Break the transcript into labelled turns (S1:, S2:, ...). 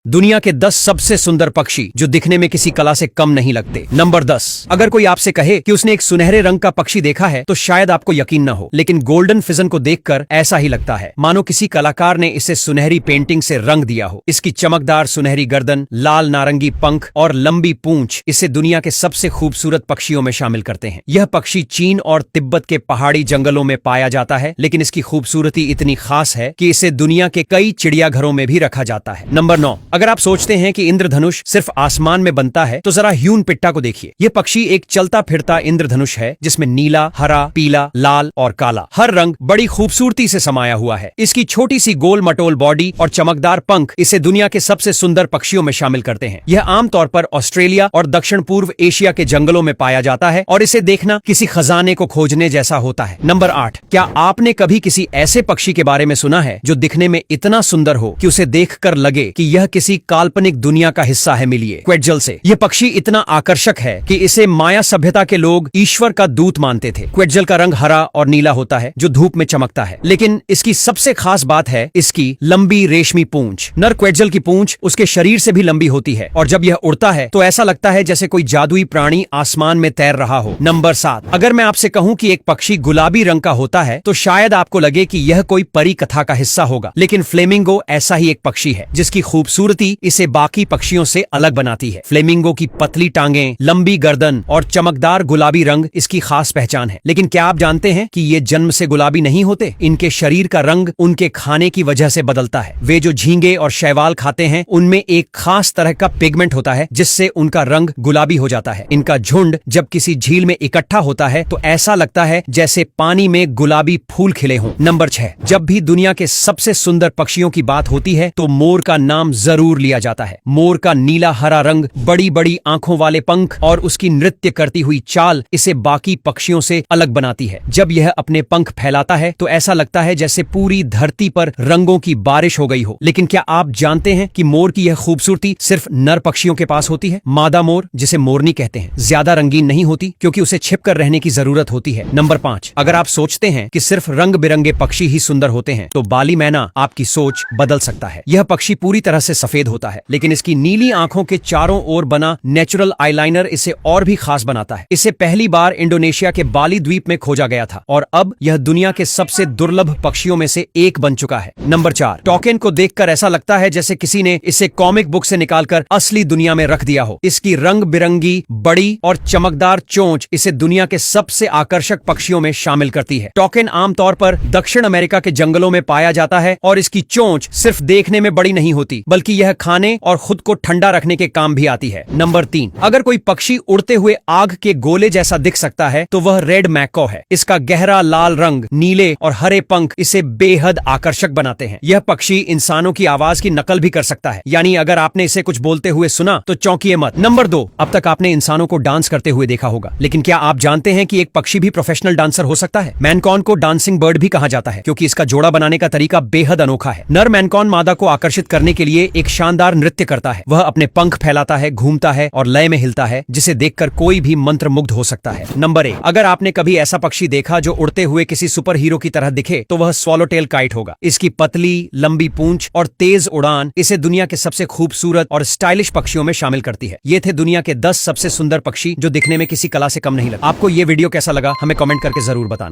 S1: दुनिया के 10 सबसे सुंदर पक्षी जो दिखने में किसी कला से कम नहीं लगते। नंबर 10। अगर कोई आपसे कहे कि उसने एक सुनहरे रंग का पक्षी देखा है तो शायद आपको यकीन न हो, लेकिन गोल्डन फिजन को देखकर ऐसा ही लगता है मानो किसी कलाकार ने इसे सुनहरी पेंटिंग से रंग दिया हो। इसकी चमकदार सुनहरी गर्दन, लाल नारंगी पंख और लंबी पूंछ इसे दुनिया के सबसे खूबसूरत पक्षियों में शामिल करते हैं। यह पक्षी चीन और तिब्बत के पहाड़ी जंगलों में पाया जाता है, लेकिन इसकी खूबसूरती इतनी खास है कि इसे दुनिया के कई चिड़ियाघरों में भी रखा जाता है। नंबर 9। अगर आप सोचते हैं कि इंद्रधनुष सिर्फ आसमान में बनता है तो जरा ह्यून पिट्टा को देखिए। यह पक्षी एक चलता फिरता इंद्रधनुष है जिसमें नीला, हरा, पीला, लाल और काला हर रंग बड़ी खूबसूरती से समाया हुआ है। इसकी छोटी सी गोल मटोल बॉडी और चमकदार पंख इसे दुनिया के सबसे सुंदर पक्षियों में शामिल करते हैं। यह आमतौर पर ऑस्ट्रेलिया और दक्षिण पूर्व एशिया के जंगलों में पाया जाता है और इसे देखना किसी खजाने को खोजने जैसा होता है। नंबर 8। क्या आपने कभी किसी ऐसे पक्षी के बारे में सुना है जो दिखने में इतना सुंदर हो कि उसे देखकर लगे कि यह किसी काल्पनिक दुनिया का हिस्सा है? मिलिए क्वेट्जल से। यह पक्षी इतना आकर्षक है कि इसे माया सभ्यता के लोग ईश्वर का दूत मानते थे। क्वेट्जल का रंग हरा और नीला होता है जो धूप में चमकता है, लेकिन इसकी सबसे खास बात है इसकी लंबी रेशमी पूंछ। नर क्वेट्जल की पूंछ उसके शरीर से भी लंबी होती है और जब यह उड़ता है तो ऐसा लगता है जैसे कोई जादुई प्राणी आसमान में तैर रहा हो। नंबर 7। अगर मैं आपसे कहूं कि एक पक्षी गुलाबी रंग का होता है तो शायद आपको लगे कि यह कोई परी कथा का हिस्सा होगा, लेकिन फ्लेमिंगो ऐसा ही एक पक्षी है जिसकी खूबसूरती इसे बाकी पक्षियों से अलग बनाती है। फ्लेमिंगो की पतली टांगें, लंबी गर्दन और चमकदार गुलाबी रंग इसकी खास पहचान है। लेकिन क्या आप जानते हैं कि ये जन्म से गुलाबी नहीं होते? इनके शरीर का रंग उनके खाने की वजह से बदलता है। वे जो झींगे और शैवाल खाते हैं उनमें एक खास तरह का पिगमेंट होता है जिससे उनका रंग गुलाबी हो जाता है। इनका झुंड जब किसी झील में इकट्ठा होता है तो ऐसा लगता है जैसे पानी में गुलाबी फूल खिले हों। नंबर 6। जब भी दुनिया के सबसे सुंदर पक्षियों की बात होती है तो मोर का नाम जरूर लिया जाता है। मोर का नीला हरा रंग, बड़ी बड़ी आंखों वाले पंख और उसकी नृत्य करती हुई चाल इसे बाकी पक्षियों से अलग बनाती है। जब यह अपने पंख फैलाता है तो ऐसा लगता है जैसे पूरी धरती पर रंगों की बारिश हो गई हो। लेकिन क्या आप जानते हैं कि मोर की यह खूबसूरती सिर्फ नर पक्षियों के पास होती है? मादा मोर, जिसे मोरनी कहते हैं, ज्यादा रंगीन नहीं होती क्योंकि उसे छिपकर रहने की जरूरत होती है। नंबर 5। अगर आप सोचते हैं कि सिर्फ रंग बिरंगे पक्षी ही सुंदर होते हैं तो बाली मैना आपकी सोच बदल सकता है। यह पक्षी पूरी तरह से सफेद होता है, लेकिन इसकी नीली आंखों के चारों ओर बना नेचुरल आईलाइनर इसे और भी खास बनाता है। इसे पहली बार इंडोनेशिया के बाली द्वीप में खोजा गया था और अब यह दुनिया के सबसे दुर्लभ पक्षियों में से एक बन चुका है। नंबर 4। टॉकेन को देखकर ऐसा लगता है जैसे किसी ने इसे कॉमिक बुक से निकालकर असली दुनिया में रख दिया हो। इसकी रंग बिरंगी, बड़ी और चमकदार चोंच इसे दुनिया के सबसे आकर्षक पक्षियों में शामिल करती है। टॉकेन आमतौर पर दक्षिण अमेरिका के जंगलों में पाया जाता है और इसकी चोंच सिर्फ देखने में बड़ी नहीं होती बल्कि यह खाने और खुद को ठंडा रखने के काम भी आती है। नंबर 3। अगर कोई पक्षी उड़ते हुए आग के गोले जैसा दिख सकता है तो वह रेड मैकॉ है। इसका गहरा लाल रंग, नीले और हरे पंख इसे बेहद आकर्षक बनाते हैं। यह पक्षी इंसानों की आवाज की नकल भी कर सकता है, यानी अगर आपने इसे कुछ बोलते हुए सुना तो चौंकिए मत। नंबर 2। अब तक आपने इंसानों को डांस करते हुए देखा होगा, लेकिन क्या आप जानते हैं कि एक पक्षी भी प्रोफेशनल डांसर हो सकता है? मैनकॉन को डांसिंग बर्ड भी कहा जाता है क्योंकि इसका जोड़ा बनाने का तरीका बेहद अनोखा है। नर मैनकॉन मादा को आकर्षित करने के लिए एक शानदार नृत्य करता है। वह अपने पंख फैलाता है, घूमता है और लय में हिलता है, जिसे देखकर कोई भी मंत्रमुग्ध हो सकता है। नंबर 1। अगर आपने कभी ऐसा पक्षी देखा जो उड़ते हुए किसी सुपर हीरो की तरह दिखे तो वह स्वॉलोटेल काइट होगा। इसकी पतली लंबी पूंछ और तेज उड़ान इसे दुनिया के सबसे खूबसूरत और स्टाइलिश पक्षियों में शामिल करती है। ये थे दुनिया के 10 सबसे सुंदर पक्षी जो दिखने में किसी कला से कम नहीं लगते। आपको ये वीडियो कैसा लगा हमें कमेंट करके जरूर बताना।